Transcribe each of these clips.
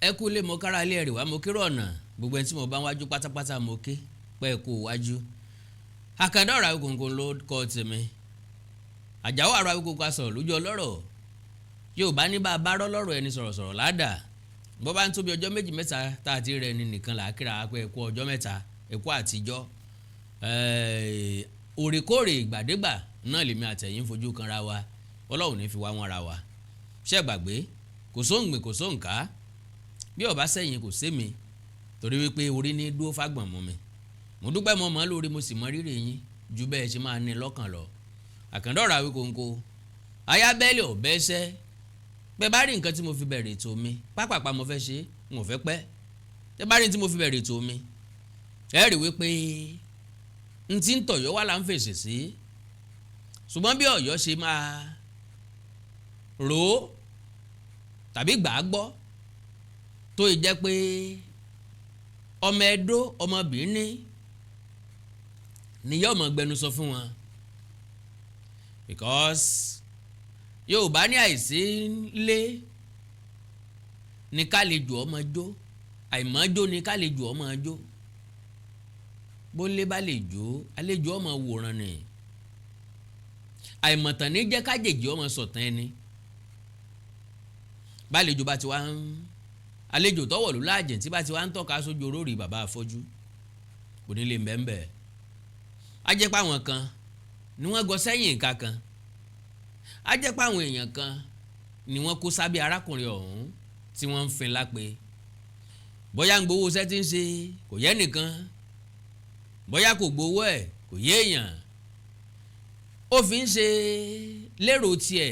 ẹ kú lé mo kára ilé ẹ̀rì wá mo kérò ọ̀nà gbogbo ẹni tí mo bá ń wájú pátápátá mo ké pẹ́ kó wájú. Àkàndá ọ̀rọ̀ Awíkonko ló kọ́ tèmi. Àjàó àrò Awíkonko asọ̀rọ̀ lójú ọlọ́rọ̀. Yorùbá ní bá a bá rọ́ lọ́rọ̀ ẹni sọ̀rọ̀sọ̀rọ̀ ládàá. Bó bá ń tóbi ọjọ́ méjì mẹ́ta tá a ti rẹ̀ ni nìkan là á kíra pé ẹ̀kú ọjọ́ mẹ́ta ẹ̀kú àtijọ́. Òrèkóòrè ìgbàdégbà náà lèmi àtẹ̀yìn fojú kanra wa Ọlọ́run ní fi wá wọn ra wa. Ṣé gbàgbé kò sóǹgbìn kò sóǹká bí ọba sẹ́yìn kò sémi torí wípé orí ní dúró fágbọ̀n mú mi. Mo dúpẹ́ mọ́ mọ́ lórí mo sì mọ rírì yín ju bẹ́ẹ̀ ṣe máa ní lọ́kàn lọ. Àkàndá ọ̀rọ̀ Awíkonko ayábẹ́lì ọ̀bẹ́sẹ́ bẹ́ẹ̀ bá rí nǹkan tí mo fi bẹ̀rẹ̀ ètò mi pápápá mo fẹ́ ṣe n ò fẹ́ pẹ́ tẹ́ bá rí tí mo fi bẹ̀rẹ̀ ètò mi ẹ rí wípé n ti ń tọ̀yọ́ wá là ń fèsì sí ṣùgbọ́n bí Ọ̀yọ́ ṣe máa rò ó tàbí gbà á gbọ́ tó ì jẹ́ pé ọmọ Ẹdó ọmọ Bìíní ni yóò mọ̀ gbẹnusọ fún wọn because Yorùbá ní àìsí lé ní kálejò ọmọ jó àìmọ́jó ní kálejò ọmọ jó bó lé bá lè jó àlejò ọmọ wòran ni àìmọ̀tàn ní jẹ́ kájèjì ọmọ sọ̀tàn ẹni bálejò bá ti wá ń àlejò tọ́wọ̀ ló láàjẹ̀ tí bá ti wá ń tọ́ka sójú olórí bàbá afọ́jú kò ní lè mbẹ́mbẹ́ á jẹ́ pé àwọn kan ni wọ́n gọ sẹ́yìn ìka kan á jẹ́ pé àwọn èèyàn kan ni wọ́n kó sábẹ́ arákùnrin ọ̀hún tí wọ́n ń fin lápè bóyá ń gbowó iṣẹ́ tí ń ṣe kò yẹ nìkan bóyá kò gbowó ẹ̀ kò yé èèyàn ó fi ń ṣe lérò tiẹ̀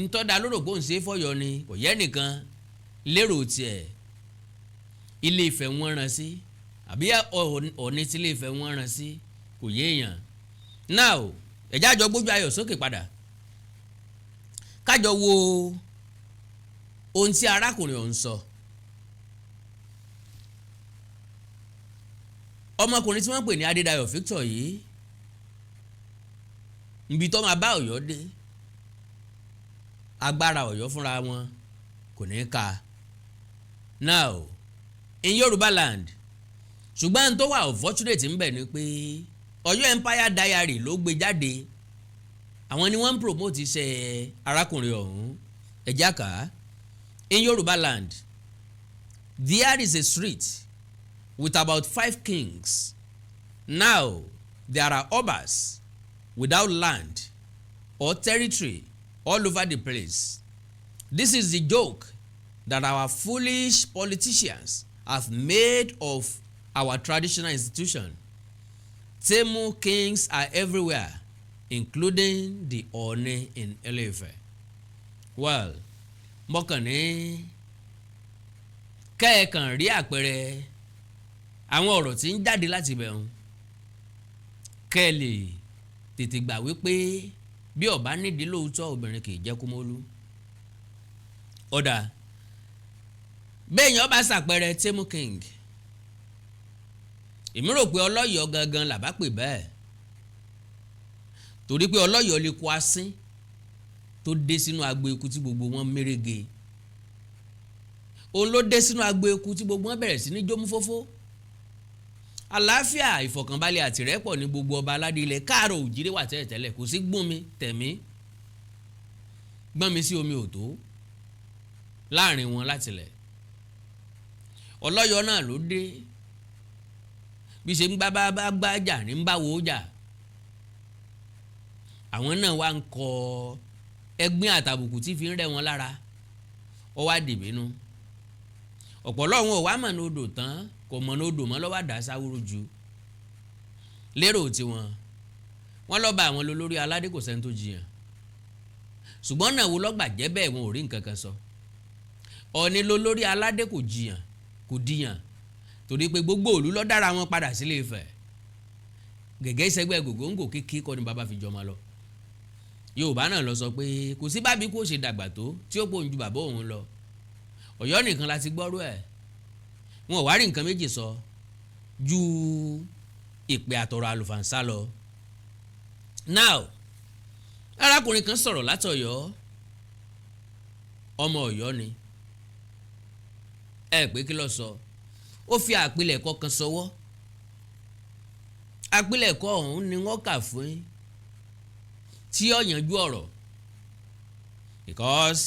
ntọ́da lóró pé òun ṣe é fọ́yọ́ ni kò yẹ nìkan lérò tiẹ̀ Ilé Ifẹ̀ wọ́n rán sí àbí Ọ̀ọ̀ni tí Ilé Ifẹ̀ wọ́n rán sí kò yé èèyàn. Now ẹ̀já àjọ gbójú ayọ̀ sókè padà kájọ wo ohun tí arákùnrin ọ̀hún sọ. Ọmọkùnrin tí wọ́n pè ní Adédayọ̀ Victor yìí níbi tó máa bá Ọ̀yọ́ dé agbára Ọ̀yọ́ fúnra wọn kò ní ká. Now in Yorùbá land ṣùgbọ́n tó wà unfortunate ń bẹ̀ ni pé Ọ̀yọ́ Empire Diary ló gbé jáde àwọn ni wọ́n ń promote iṣẹ́ arákùnrin ọ̀hún ẹ̀já ká. In Yorùbá land there is a street with about 5 kings. Now there are obas without land or territory all over the place. This is the joke that our foolish politicians have made of our traditional institution. Temu kings are everywhere, including the Ọ̀ọ̀ni in Ilé Ifẹ̀. Well, mọ́kànní kẹ́ẹ̀kan rí àpẹẹrẹ àwọn ọ̀rọ̀ tí ń jáde láti bẹ̀rùn kẹ́ẹ̀ lè tètè gbà wípé bí ọba nídìí lóòótọ́ obìnrin kì í jẹ́ kúmọ́lú. Ọ̀dà bẹ́ẹ̀yàn bá ṣàpẹẹrẹ Temu king èmi rò pé Ọlọ́yọ̀ gangan làbá pè bẹ́ẹ̀ torí pé Ọlọ́yọ̀ lè kó asín tó dé sínú agbo eku tí gbogbo wọn mérege òun ló dé sínú agbo eku tí gbogbo wọn bẹ̀rẹ̀ sí ní jómú fófó. Àlàáfíà ìfọ̀kànbalẹ̀ àtìrẹ́pọ̀ ní gbogbo ọba aládé ilẹ̀ káàrọ̀ òjìrè wà tẹ́lẹ̀tẹ́lẹ̀ kò sí gbọ́n mi tẹ̀mí gbọ́n mi sí omi òtó láàrin wọn látilẹ̀. Ọlọ́yọ̀ náà ló dé bí ṣe ń gbá jà ní ń bá wo jà àwọn náà wá ń kọ ẹgbin àtàbùkù tí fi ń rẹ́ wọn lára ọ wá dìbínú ọ̀pọ̀lọ́ wọn ò wá mọ̀ ní odò tán kò mọ̀ ní odò mọ́ lọ́wọ́ dà sáwúrú ju lérò tiwọn wọ́n lọ́ọ́ bá àwọn lólórí aládé kò sẹ́ni tó jiyàn ṣùgbọ́n náà wo lọ́gbà jẹ́ bẹ́ẹ̀ wọn ò rí nǹkan kan sọ. Ọ̀ọ̀ni lólórí aládé kò jiyàn kò diyàn torí pé gbogbo òlú ló dára wọn padà sílé Ifẹ̀ gẹ́gẹ́ ìṣẹ́gbẹ́ gògóńgò kékeré kọ́ ni bàbá fi jọmọ lọ. Yorùbá náà lọ sọ pé kò sí bábí kò ṣe dàgbà tó tí ó pòun ju bàbá òun lọ. Ọ̀yọ́ nìkan la ti gbọ́rú ẹ̀ wọn ò wá rí nǹkan méjì sọ ju ìpè àtọ̀rọ̀ àlùfàǹsá lọ. Now arákùnrin kan sọ̀rọ̀ látọ̀yọ́ ọmọ Ọ̀yọ́ ni ẹ pé kí ló sọ ó fi àpilẹ̀kọ kan sọwọ́ àpilẹ̀kọ ọ̀hún ni wọ́n kà fún yín tí ó yanjú ọ̀rọ̀ because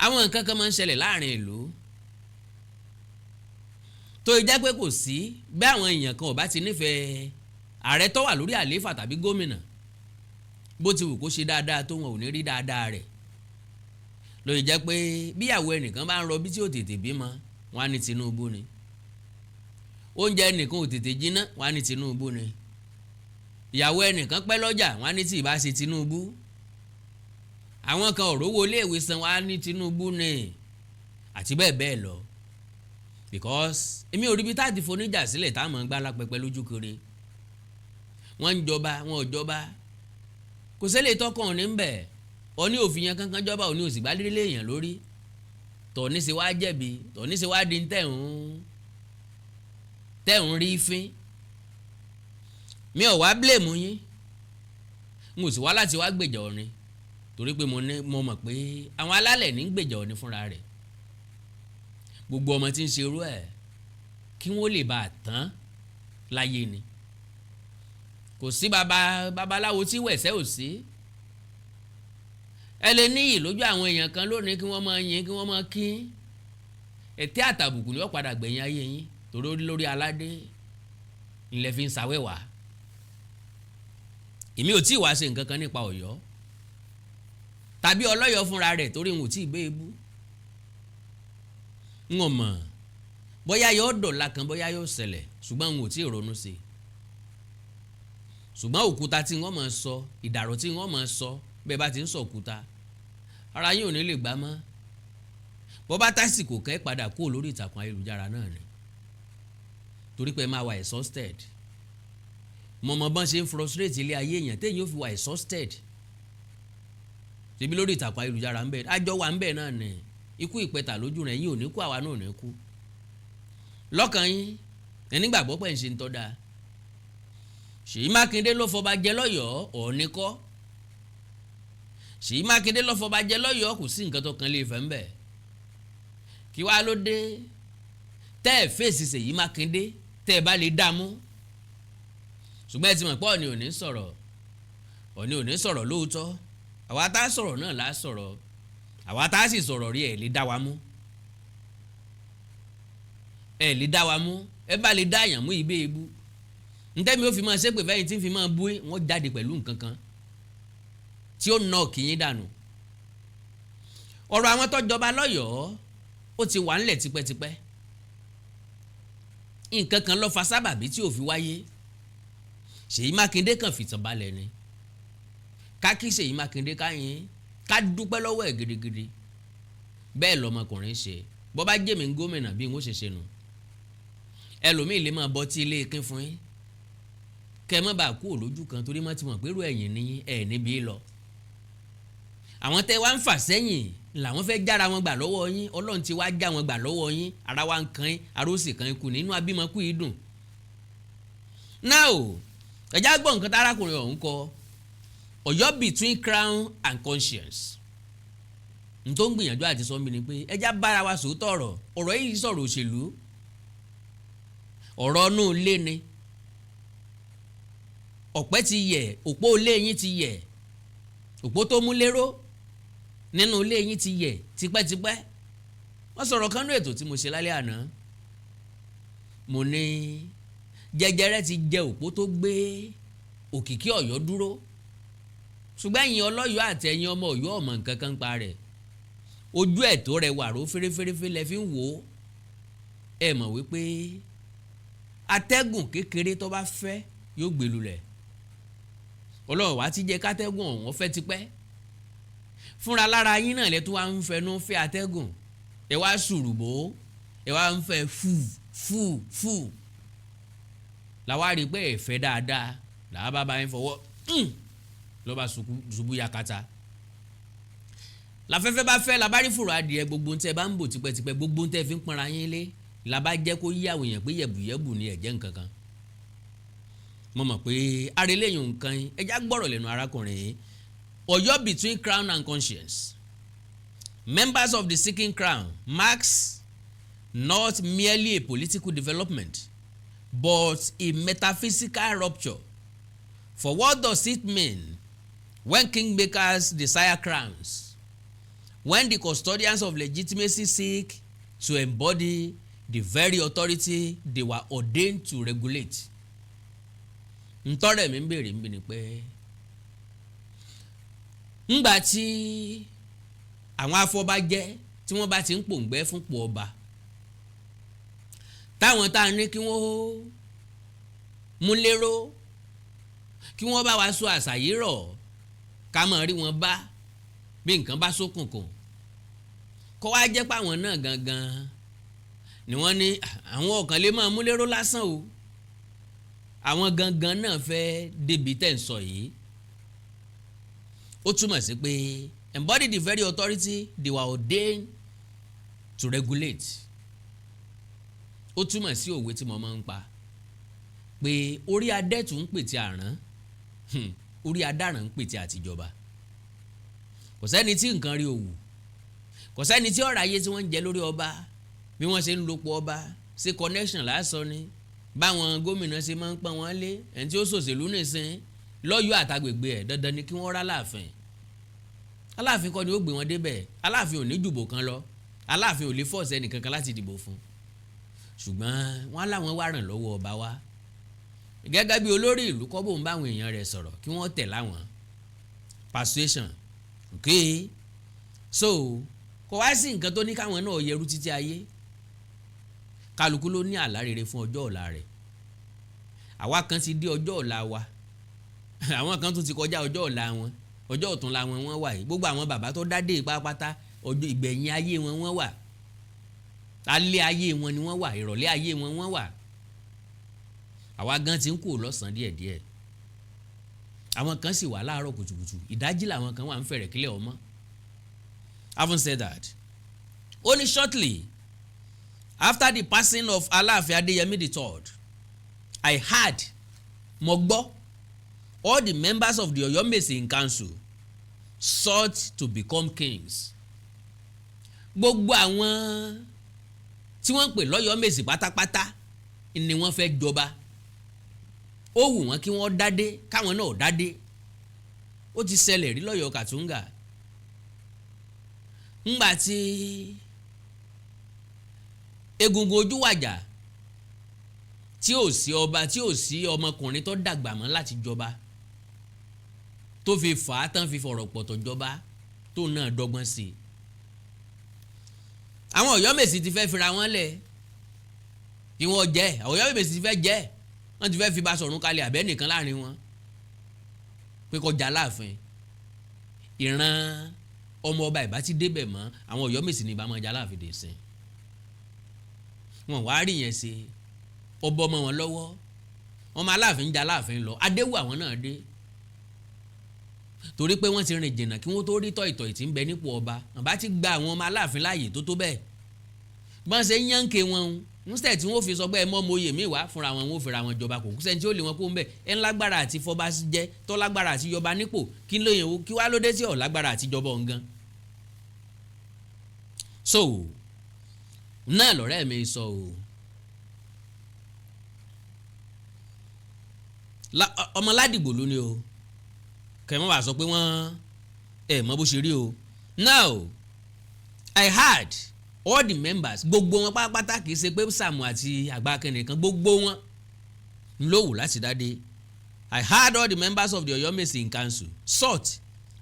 àwọn nǹkan kan máa ń ṣẹlẹ̀ láàrin ìlú tó jẹ́ pé kò sí bí àwọn èèyàn kan ò bá ti nífẹ̀ẹ́ ààrẹ tó wà lórí àlééfà tàbí gómìnà bó ti wù kó ṣe dáadáa tó wọn ò ní rí dáadáa rẹ̀ ló jẹ́ pé bíyàwó ẹnìkan bá ń rọbí tí ò tètè bímọ wọn á ní Tinubu ni oúnjẹ ẹnìkan ò tètè jiná wọn á ní Tinubu ni ìyàwó ẹnìkan pẹ́ lọ́jà wọn á ní tí ì bá ṣe Tinubu àwọn kan ò rówó iléèwé san wọn á ní Tinubu ni àti bẹ́ẹ̀ bẹ́ẹ̀ lọ because èmi ò rí bí táàtì foníjà sílẹ̀ táwọn gbá lápẹpẹ lójú kiri wọ́n ń jọba wọn ò jọba kò sẹ́lẹ̀ tọkàn ní bẹ̀ òní òfin yẹn kankan jọba òní òsì gbálẹ́ léèyàn lórí tọ̀ní ṣe wá jẹ̀bi tọ̀ní ṣe wá di tẹ̀hún rí fín mi ò wá blame yín n ò sì wá láti wá gbèjà Ọ̀ọ̀ni torí pé mo mọ̀ pé àwọn alálẹ̀ ní gbèjà Ọ̀ọ̀ni fúnra rẹ̀ gbogbo ọmọ tí ń ṣe irú ẹ̀ kí wọ́n lè bá a tán láyé ni kò sí babaláwo tí wẹ̀sẹ̀ ò sí ẹ lè níyì lójú àwọn èèyàn kan lónìí kí wọ́n máa yin kí wọ́n máa kí ètè àtàbùkù ni wọ́n padà gbẹ̀yìn ayé yín torí lórí aládé ilẹ̀ fi ń sawẹ́wà èmi ò tí ì wá ṣe nǹkan kan nípa Ọ̀yọ́ tàbí ọlọ́yọ̀ fúnra rẹ̀ torí n ò tí ì gbé ebú n ò mọ̀ bóyá yóò dọ̀la kan bóyá yóò ṣẹlẹ̀ ṣùgbọ́n n ò tí ì ronú sí i ṣùgbọ́n òkúta tí wọ́n máa sọ ìdàrọ̀ tí wọ́n máa sọ bẹ́ẹ̀ bá ti ń sọ òkúta ara yín ò ní lè gbá mọ́ bó bá tásìkò kẹ́ padà kúrò lórí ìtàkùn ayélujára náà ni torí pé máa wà exhausted mọ̀mọ́ bọ́n ṣe ń frustrate ilé ayé èèyàn téèyàn ó fi wà exhausted ṣebí lórí ìtàkùn ayélujára ń bẹ àjọ wà ń bẹ náà ni ikú ìpẹta lójú rẹ̀ yín ò ní kú àwa náà ò ní kú lọ́kàn yín ẹni gbàgbọ́ pẹ̀ ń ṣe ń tọ́ da Ṣèyí Mákindé ló fọba jẹ lọ́yọ̀ọ́ Ọ̀ọ̀ni kọ́ Ṣèyí Mákindé ló fọba jẹ lọ́yọ̀ọ́ kò sí nǹkan tó kan lè fẹ́ ń bẹ̀ kí wàá ló dé tẹ́ ẹ̀ fèsì Ṣèyí Mákindé tẹ́ ẹ bá lè dààmú ṣùgbọ́n ẹ ti mọ̀ pé Ọ̀ọ̀ni ò ní sọ̀rọ̀ Ọ̀ọ̀ni ò ní sọ̀rọ̀ lóòótọ́ àwa tá a sọ̀rọ̀ náà là á sọ̀rọ̀ àwa tá a sì sọ̀rọ̀ rí ẹ̀ lè dá wa mú ẹ̀ lè dá wa mú ẹ bá lè dá àyàn mú ibé ebú ntẹ́mi ó fi máa ṣépè fẹ́yìn tí ń fi máa bú wọ́n jáde pẹ̀lú nǹkan kan tí ó nà kìyìn dànù ọ̀rọ̀ àwọn tó jọba lọ́yọ̀ọ́ ó ti wà ńlẹ̀ tipẹ́tipẹ́ nǹkan kan ló fa sábàbí tí ò fi wáyé Ṣèyí Mákindé kàn fìtàn balẹ̀ ni ká kí Ṣèyí Mákindé káyìn ká dúpẹ́ lọ́wọ́ ẹ̀ gidigidi bẹ́ẹ̀ lọmọkùnrin ṣe bọ́ bá jẹ́mi gómìnà bí wọ́n ṣe ṣe nù ẹlòmíì lè máa bọ́ tí ilé kín fún yín kẹ́ ẹ má bàa kú òlójú kan torí má ti mọ̀ pé irú ẹ̀yìn ní ẹ̀ níbi lọ àwọn tẹ́ wá ń fà sẹ́yìn làwọn fẹ́ jára wọn gbà lọ́wọ́ yín Ọlọ́run ti wá já wọn gbà lọ́wọ́ yín ara wa ń kan yín arósì kan ikú nínú abímọkú yìí dùn náà o ẹ̀já gbọ́ nǹkan tárákùnrin ọ̀hún kọ Ọ̀yọ́ between crown and conscience n tó ń gbìyànjú àti sọ mí ni pé ẹjá bára wa sòótọ́ ọ̀rọ̀ yìí sọ̀rọ̀ òṣèlú ọ̀rọ̀ inú ilé ni ọ̀pẹ ti yẹ̀ òpó ilé yín ti yẹ̀ òpó tó mú lérò nínú ilé yín ti yẹ̀ tipẹ́tipẹ́ wọ́n sọ̀rọ̀ kan ní ètò tí mo ṣe lálẹ́ àná mo ní jẹjẹrẹ ti jẹ òpó tó gbé òkìkí Ọ̀yọ́ dúró ṣùgbọ́n ẹ̀yin ọlọ́yọ̀ àti ẹ̀yin ọmọ Ọ̀yọ́ ọmọ nǹkan kan pa rẹ̀ ojú ẹ̀ tó rẹwà ró fẹ́rẹ́fẹ́rẹ́fẹ́ lẹ fi ń wò ó ẹ mọ̀ wípé atẹ́gùn kékeré tó bá fẹ́ yóò gbé lulẹ̀ Ọlọ́run wá ti jẹ́ kátẹ́gùn ọ̀hún fẹ́ tipẹ́ fúnra lára yín náà lẹ tó wá ń fẹnu fẹ́ atẹ́gùn ẹ wá sùrùbó ẹ wá ń fẹ́ fù làwa rí pé ẹ fẹ́ dáadáa làwa bá bá yín fọwọ́ lọ́ba ṣubú yakata láfẹ́fẹ́ bá fẹ́ labárí fòrò adìẹ gbogbo ń tẹ́ bá ń bò tipẹ́tipẹ́ gbogbo ń tẹ́ fi ń pọnra yín lé làbá jẹ́ kó yí àwọn èèyàn pé yẹ̀bùyẹ̀bù ni ẹ̀jẹ̀ nǹkan kan mo mọ̀ pé arẹlẹ́yìn nǹkan ẹja gbọ́rọ̀ lẹ́nu arákùnrin yìí Ọ̀yọ́ between crown and conscience members of the seeking crown marks not merely a political development, but a metaphysical rupture. For what does it mean when kingmakers desire crowns, when the custodians of legitimacy seek to embody the very authority they were ordained to regulate? Ntọ́rẹ̀ mi ń bèrè ń bí ni pé ńgbà tí àwọn afọbajẹ tí wọ́n bá ti ń pòǹgbẹ́ fún pò ọba, táwọn tá a ní kí wọ́n mú lérò, kí wọ́n bá wa sọ àṣàyí rọ̀, ká mọ̀ rí wọn bá bí nǹkan bá ṣókùnkùn, kó wá jẹ́ pé àwọn náà gangan ni wọ́n ní àwọn ọ̀kan lè máa mú lérò lásán o, àwọn gangan náà fẹ́ débi tẹ̀ ń sọ yìí. Ó túmọ̀ sí pé embody the very authority they were ordained to regulate. Ó túmọ̀ sí òwe tí mo máa ń pa pé orí adẹ́tù ń pètè àrán, orí adáràn ń pètè àtijọba. Kò sẹ́ni tí nǹkan rí òwú, kò sẹ́ni tí ọ̀rọ̀ ayé tí wọ́n ń jẹ lórí ọba, bí wọ́n ṣe ń lopọ̀ ọba, ṣe connection lásán ni, báwọn gómìnà ṣe máa ń pọ́n wọn lé, ẹni tí ó ṣòṣèlú nìsín lọ́yọ̀ àtàgbègbè ẹ̀ dandan ni kí wọ́n rá Aláàfin. Aláàfin kọ́ ni ó gbé wọn débẹ̀. Aláàfin ò ní jùbò kan lọ, Aláàfin ò lè fọ́ọ̀sì ẹnì kankan láti dìbò fún. Ṣùgbọ́n wọ́n láwọn wá ràn lọ́wọ́ ọba wa gẹ́gẹ́ bí olórí ìlú kọ́ bó ń bá àwọn èèyàn rẹ̀ sọ̀rọ̀ kí wọ́n tẹ̀ láwọn persuasion. Okay, so kò wá sí nǹkan tó ní káwọn náà yẹrú títí ayé. Kálukú ló ní àlá rere fún ọjọ́ ọ̀la rẹ̀. Àwa kan ti dé ọjọ́ ọ̀la wa, àwọn kan tún ti kọjá ọjọ́ ọ̀la wọn, ọjọ́ ọ̀túnla wọn wọ́n wà yìí. Gbogbo àwọn bàbá tó dádé pátápátá ọjọ́ ìgbẹ̀yìn ayé wọn wọ́n wà, alẹ́ ayé wọn ni wọ́n wà, ìrọ̀lẹ́ ayé wọn wọ́n wà. Àwa gan ti ń kú lọ́sàn díẹ̀díẹ̀. Àwọn kan sì wà láàárọ̀ kùtùkùtù, ìdájí làwọn kan wà ń fẹ̀rẹ̀ kílẹ̀ ọmọ. Having said that, only shortly after the passing of Aláàfin Adéyẹmí III, I heard, mo gbọ́, all the members of the Ọ̀yọ́mèsì council sought to become kings. Gbogbo àwọn tí wọ́n ń pè lọ́yọ́mèsì pátápátá ni wọ́n fẹ́ jọba. Ó wù wọ́n kí wọ́n dádé, káwọn náà dádé. Ó ti ṣẹlẹ̀ rí lọ́yọ̀ Kàtúngà. Ńgbà tí egungun ojú wàjà tí ò sí ọba, tí ò sí ọmọkùnrin tó dàgbà mọ́ láti jọba, tó fi fà á tán fi fọ̀rọ̀ pọ̀tọ̀ jọba, tó náà dọ́gbọ́n sí i. Àwọn Ọ̀yọ́mèsì ti fẹ́ fira wọn lẹ̀ kí wọ́n jẹ́, àwọn Ọ̀yọ́mèsì ti fẹ́ jẹ́, wọ́n ti fẹ́ fi Basọ̀run kalẹ̀ àbẹ́ nìkan láàrin wọn pé kó jà Láàfin. Ìran ọmọ ọba ìbá ti débẹ̀ mọ́, àwọn Ọ̀yọ́mèsì ní ìbá máa jà Láàfin dè sìn. Wọ́n wá rí yẹn ṣe ọbọ ọmọ wọn lọ́wọ́, ọmọ Aláàfin jà Láàfin lọ, adéwù àwọn náà dé. Torí pé wọ́n ti rìn jìnnà kí wọ́n tó rí tọ̀ìtọ̀ì tí ń bẹ nípò ọba, àbá ti gba àwọn ọmọ Aláàfin láàyè tó tó bẹ́ẹ̀. Bọ́n ṣe ń yànké wọn níṣẹ́ tí wọ́n fi sọ pé ẹ mọ́ mọ́yè mí wá fúnra wọn, wọ́n fira wọn jọba, kò kú sẹ́ni tí ó lè wọn kó ń bẹ̀. ẹ ń lágbára àti fọba jẹ́, tó lágbára àti yọba nípò, kí lóyìn o, kí wá lóde tí ò lágbára àti jọba ọ̀ngàn. So náà lọ́rẹ́ mi sọ o, ọmọ Ládìgbò ló ní o, kẹ́mọ́ bá sọ pé wọ́n mọ bó ṣe rí o. Now I heard all the members, gbogbo wọn pátápátá, kìí ṣe pé Sàámù àti Àgbàkẹ́ nìkan, gbogbo wọn ló wù láti dádé. I heard all the members of the Ọ̀yọ́mèsì council sought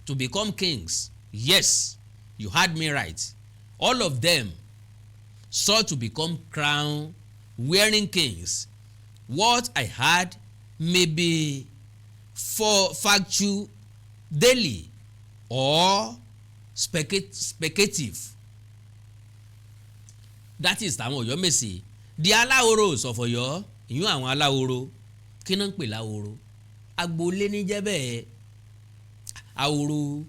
to become kings. Yes, you heard me right. All of them sought to become crown wearing kings. What I heard may be for factual daily or speculative. That is àwọn Ọ̀yọ́mèsì, the Aláoros of Ọ̀yọ́, ìyún àwọn Aláoro. Kí náà ń pè láoro? Agboolé ní jẹ́ bẹ́ẹ̀. Àwòrò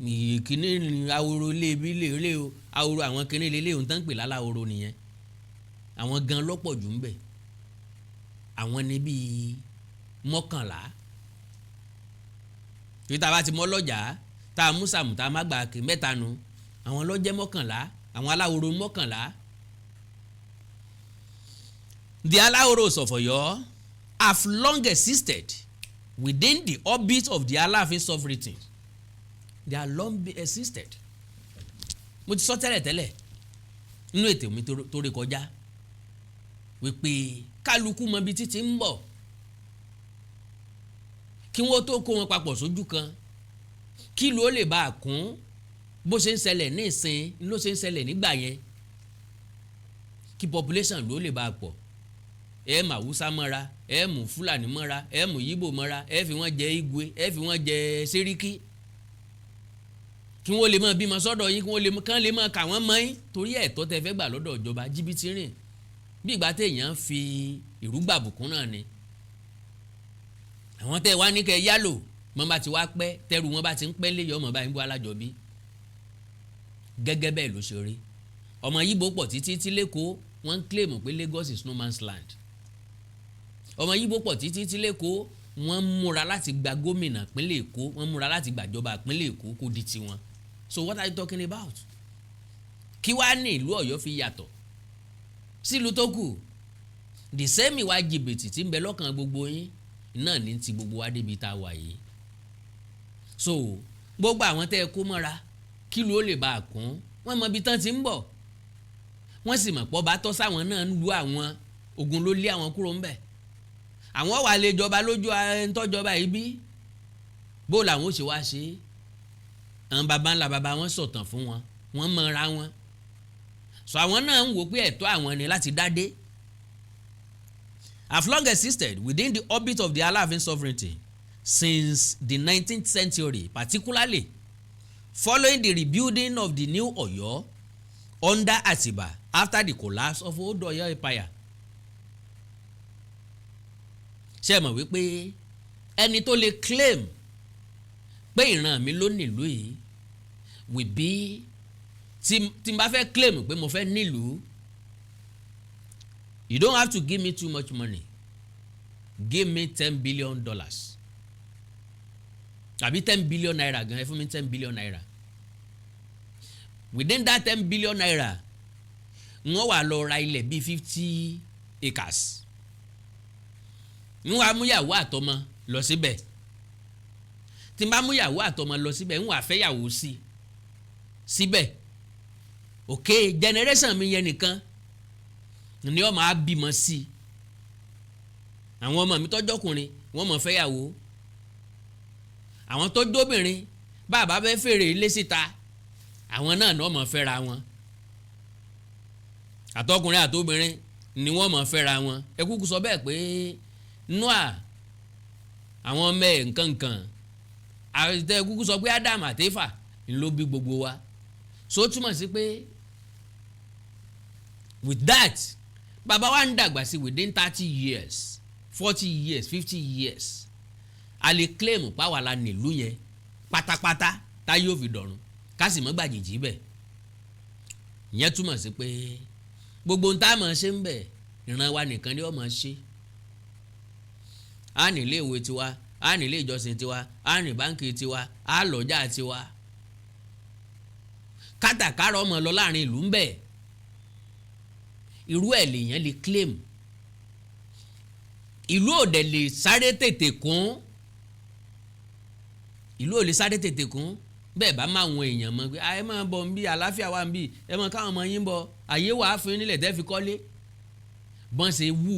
ìkíní ni àwòrò lébi lé o, àwòrò àwọn kíní lélẹ̀ ohun tán ń pè láláoro nìyẹn. Àwọn gan lọ́pọ̀ jù ń bẹ̀. Àwọn ní bíi 11. Tí tá bá ti mọ́ lọ́jà, tá a mú Sàámù, tá a má Àgbàkẹ́, mẹ́ta nu. Àwọn ló jẹ́ 11, àwọn Aláoro 11. The Alaoros of Ọ̀yọ́ have long existed within the orbit of the Aláàfin sovereignty. They are long existed. Mo ti sọ tẹ́lẹ̀ nínú ètò mi tó ré kọjá wípé kálukú mọ ibi títí ń bọ̀ kí wọ́n tó kó wọn papọ̀ sójú kan kí ló lè bá a kún bó ṣe ń ṣẹlẹ̀ ní ìsìn ló ṣe ń ṣẹlẹ̀ nígbà yẹn kí population ló lè bá a pọ̀ ẹ mà Hausa mọ́ra ẹ mú Fúlàní mọ́ra ẹ mú Yíbò mọ́ra ẹ fi wọ́n jẹ Igwe ẹ fi wọ́n jẹ Sẹ́ríkì kí wọ́n lè máa bímọ sọ́dọ̀ yín kí wọ́n lè máa kà wọ́n mọ́ yín torí ẹ̀tọ́ tẹ́ fẹ́ gbà lọ́dọ̀ ìjọba jìbìtì rìn bí ìgbà téèyàn fi ìrúgbà bùkún náà ni àwọn tẹ́ wá ní kẹ́ yálò mọ́ bá ti wá pẹ́ tẹ́rù wọn bá ti ń pẹ́ léyọ̀ ọmọ bá ń bọ́ alájọbí gẹ́gẹ́ bẹ́ẹ̀ ló ṣe rí ọmọ Yíbò pọ̀ títí tí lẹ́kọ̀ọ́ wọ́n ń claim pé Lagos is no man's land ọmọ Yíbò pọ̀ títí tí lẹ́kọ̀ọ́ wọ́n múra láti gba gómìnà pínlẹ̀ Èkó wọ́n múra láti gbàjọba pínlẹ̀ Èkó kó di tiwọn so what are you talking about kí wàá ní ìlú Ọ̀yọ́ fi yàtọ̀ sílùú tó kù the same ìwà jìbìtì tí ń bẹ lọ́kàn gbogbo yín náà ní ti gbogbo wa débi tá a wà yìí so gbogbo àwọn tẹ́ ẹ kó mọ́ra kí ló lè bá a kún wọ́n mọ ibi tán ti ń bọ̀ wọ́n sì mọ̀ pọ́ bá tọ́ sáwọn náà ń lu àwọn ogun ló lé àwọn kúrò ńbẹ̀ àwọn wà lè jọba lójú ẹ̀ńtọ́jọba yìí bí bó làwọn ó ṣe wá ṣe àwọn baba ńlá baba wọn sọ̀tàn fún wọn wọ́n mọ̀ra wọn so àwọn náà ń wò pé ẹ̀tọ́ àwọn ni láti dádé have long existed within the orbit of the Aláàfin sovereignty since the 19th century, particularly following the rebuilding of the new Ọ̀yọ́ under Atiba after the collapse of old Ọ̀yọ́ empire. ṣé mọ̀ wípé ẹni tó lè claim pé ìran mi ló nílùú yìí will be tí n bá fẹ́ claim pé mo fẹ́ nílùú you don't have to give me too much money give me $10 billion àbí 10 billion naira gan ẹ fún mi 10 billion naira within that 10 billion naira wọ́n wà lọ ra ilẹ̀ bíi 50 acres ń wá múyàwó àtọmọ lọ síbẹ̀ tí n bá múyàwó àtọmọ lọ síbẹ̀ ń wá fẹ́yàwó sí síbẹ̀ ok generation mi yẹn nìkan ni ó máa bímọ sí àwọn ọmọ mi tọ́jọ́kùnrin wọ́n mọ̀ fẹ́yàwó àwọn tó jóbìnrin bàbá fẹ́ fèrè ilé síta àwọn náà ni wọ́n mọ̀ fẹ́ra wọn àtọkùnrin àtobìnrin ni wọ́n mọ̀ fẹ́ra wọn ẹ kúkú sọ bẹ́ẹ̀ pé Noah àwọn ọmọ ẹ̀ nkankan àti ẹ kúkú sọ pé Adam àti Éfà ni ló bí gbogbo wa so túmọ̀ sí pé with that bàbá wa ń dàgbà sí within 30 years 40 years 50 years a lè claim pàwọ́ la nílùú yẹn pátápátá tá yóò fi dọ̀run ká sì mọ́ gbàjèjì bẹ̀ ìyẹn túmọ̀ sí pé gbogbo ń tá a máa ṣe ń bẹ̀ ìran wa nìkan ni ó máa ṣe a ní ilé ìwé tiwa a ní ilé ìjọsìn tiwa a ní báńkì tiwa a lọ́jà tiwa kátàkárà ọmọ lọ láàrin ìlú ń bẹ̀ irú ẹ̀ lèèyàn lè claim ìlú òde lè sáré tètè kún ìlú ò lè sáré tètè kún bẹ́ẹ̀ bá máa wọn èèyàn mọ̀ pé ẹ máa bọ̀ ń bí àlàáfíà wà ń bí ẹ máa káwọn ọmọ yín bọ̀ àyè wàá fún nílẹ̀ tẹ́ fi kọ́lé bọ́n ṣe wù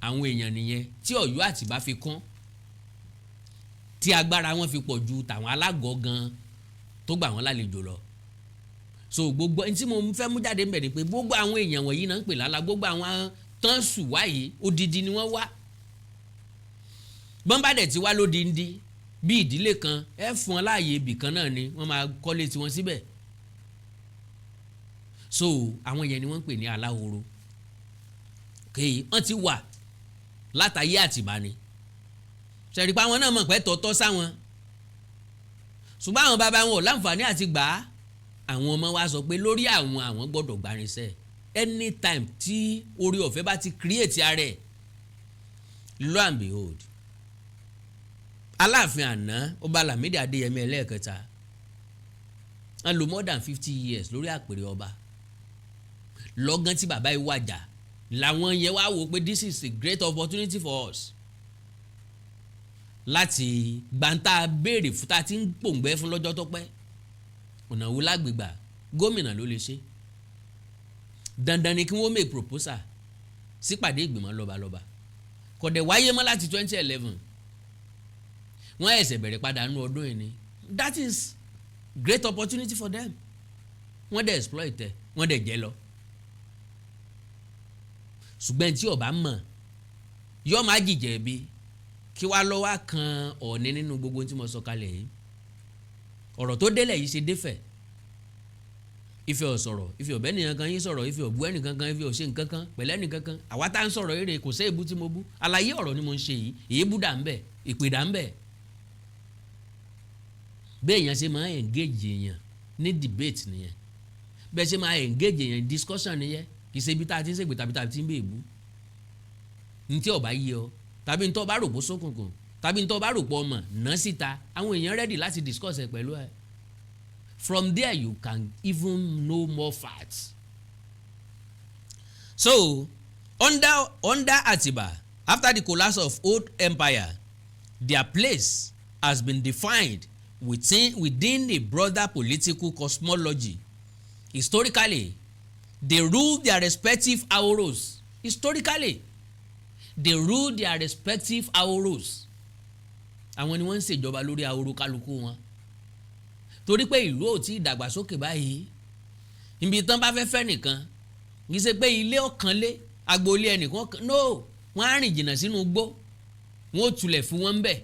àwọn èèyàn nìyẹn tí Ọ̀yọ́ Àtìbá fi kún tí agbára wọn fi pọ̀ ju tàwọn alágọ̀ gan tó gbà wọ́n lálejò lọ so gbogbo ẹni tí mo fẹ́ mú jáde ń bẹ̀ ni pé gbogbo àwọn èèyàn wọ̀nyí náà ń pè lálá gbogbo àwọn tán sùn wáyé odidi ni wọ́n wá bọ́ńbàdẹ̀ tí wá lódindi bí ìdílé kan ẹ fún ọ láàyè ibì kan náà ni wọ́n máa kọ́lé tiwọn síbẹ̀ so àwọn yẹn ni wọ́n ń pè ní aláhoro kéyìí wọ́n ti wà látàyé Àtìbá ni ṣẹ̀rípa àwọn náà mọ̀ pé tọ́tọ́ sáwọn ṣùgbọ́n àwọn bàbá wọn ò láǹfààní àti gbà á àwọn ọmọ wa sọ pé lórí àwọn gbọ́dọ̀ gbarinṣẹ́ anytime tí orí ọ̀fẹ́ bá ti create ara ẹ̀ lo and behold Aláàfin àná Ọba Lámídì Adéyẹmí ẹlẹ́ẹ̀kẹta wọ́n lò more than 50 years lórí àpèrè ọba lọ́gán tí bàbá yìí wàjà làwọn yẹn wá wò pé this is a great opportunity for us láti gbàǹtà béèrè fún ta tí ń pòǹgbẹ́ fún lọ́jọ́ tó pẹ́. Ọ̀nà wo lágbègbà gómìnà ló lè ṣe. Dandan ni kí wọ́n make proposal sípàdé ìgbìmọ̀ lọ́balọ́ba. Kò dẹ̀ wáyé mọ́ láti 2011. Wọ́n ẹ̀sẹ̀ bẹ̀rẹ̀ padà nínú ọdún yìí ni. That is great opportunity for them. Wọ́n dẹ̀ exploit ẹ̀, wọ́n dẹ̀ jẹ́ lọ. Ṣùgbọ́n tí ó bá mọ̀ yóò máa jìjẹ́ bí kí wá lọ́wọ́ kan Ọọ̀ni nínú gbogbo tí mo sọ kalẹ̀ yìí. Ọ̀rọ̀ tó délẹ̀ yìí ṣe défẹ̀. Ifẹ̀ ò sọ̀rọ̀, Ifẹ̀ ò bẹ́ẹ̀ nìkan kan yín sọ̀rọ̀, Ifẹ̀ ò bú ẹnìkan kan, Ifẹ̀ ò ṣe nǹkan kan pẹ̀lẹ́ nìkan kan. Àwa tá ń sọ̀rọ̀ eré kò sí èébú tí mo bú. Àlàyé ọ̀rọ̀ ni mo ń ṣe yìí. Èébú dà ń bẹ̀, ìpè dà ń bẹ̀. Bẹ́ẹ̀ èèyàn ṣe máa engage èèyàn ní debate nìyẹn. Bẹ́ẹ̀ ṣe máa engage èèyàn discussion nìyẹn. Kì í ṣe ibi tá a ti ń ṣègbè tàbí tá a ti ń bẹ̀ èébú. Ní tí ó bá yé ọ tàbí ní tó bá rò pó sókùnkùn tàbí ní tó bá rò pó ọmọ ná síta, àwọn èèyàn ready láti discuss ẹ pẹ̀lú ẹ. From there you can even know more facts. So under Atiba, after the collapse of old empire, their place has been defined within a broader political cosmology. Historically, they ruled their respective auros. Historically, they ruled their respective auros. Àwọn ni wọ́n ń ṣèjọba lórí ahoro kálukú wọn. Torí pé ìlú ò tí ì dàgbàsókè báyìí. Ibi tán bá fẹ́ fẹ́ nìkan kì í ṣe pé ilé ọ̀kanlé agboolé ẹnìkan no, wọ́n á rìn jìnnà sínú igbó, wọ́n ó tulẹ̀ fún wọn bẹ̀.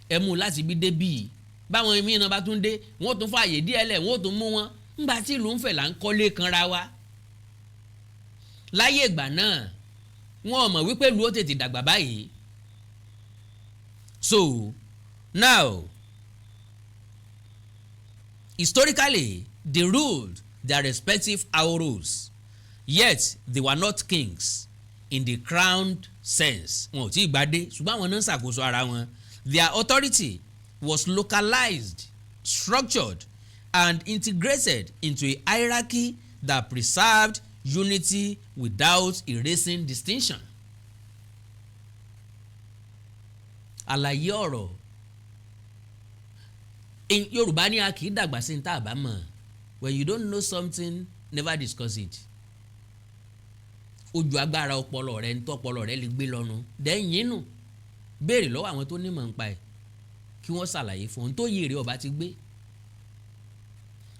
Ẹ mú láti bí dé bíi báwọn mìíràn bá tún dé wọ́n ó tún fààyè díẹ̀ lẹ̀ wọ́n ó tún mú wọn. Ńgbà tí ìlú ń fẹ̀ là ń kọ́lé kanra wa. Láyé ìgbà náà wọn ò mọ̀ wípé ìlú ó tètè dàgbà báyìí. So now historically they ruled their respective auros, yet they were not kings in the crowned sense. Wọn ò tí ì gbadé ṣùgbọ́n àwọn náà ń ṣàkóso ara wọn. Their authority was localized, structured and integrated into a hierarchy that preserved unity without erasing distinction. Àlàyé ọ̀rọ̀ Yorùbá ní a kì í dàgbà sí ní tá a bá mọ̀. When you don't know something, never discuss it. Ojú agbára ọpọlọ rẹ ní tọpọlọ rẹ lè gbé lọ́nu. Dẹ́yìn nù béèrè lọ́wọ́ àwọn tó nímọ̀ nípa ẹ̀ kí wọ́n ṣàlàyé fún ohun tó yé èrè ọba ti gbé.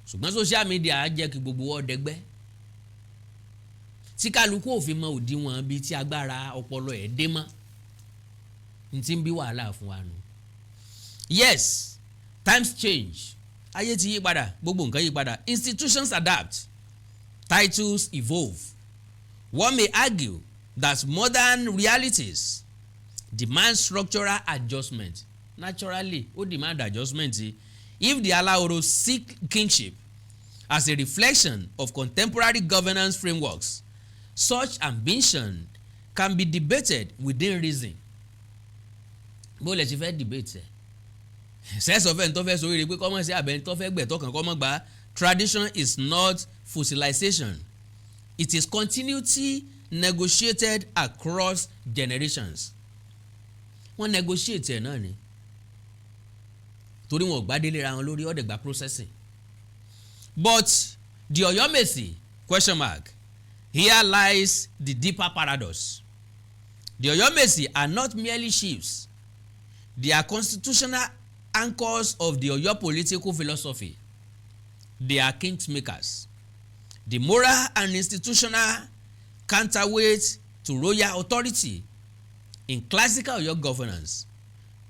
Ṣùgbọ́n social media á jẹ́ kí gbogbo wọn dẹgbẹ́. Tí kálukú òfin mọ òdiwọ̀n bíi tí agbára ọpọlọ ẹ̀ dé mọ́. N ti ń bí wàhálà fún wa nù. Yes, times change. Ayé ti yí padà, gbogbo nǹkan yí padà. Institutions adapt, titles evolve. One may argue that modern realities demand structural adjustment. Naturally, ó demand adjustment. If the Alaoro seek kingship as a reflection of contemporary governance frameworks, such ambition can be debated within reason. Bó lè ṣe fẹ́ debate ẹ̀. Sẹ́sọ̀ fẹ́ ní tó fẹ́ sọ wíri pé kọ́mọ̀ sí abẹ́ni tó fẹ́ gbẹ̀tọ́ kan kọ́mọ̀ gba. Tradition is not fossilization. It is continuity negotiated across generations. Wọ́n negotiate ẹ̀ náà ni. Torí wọn ò gbádélé ra wọn lórí ọ̀dẹ̀gbà processing. But the Oyomesi ? Here lies the deeper paradox. The Oyomesi are not merely chiefs. They are constitutional anchors of the Oyo political philosophy. They are kingmakers. The moral and institutional counterweight to royal authority. In classical Oyo governance,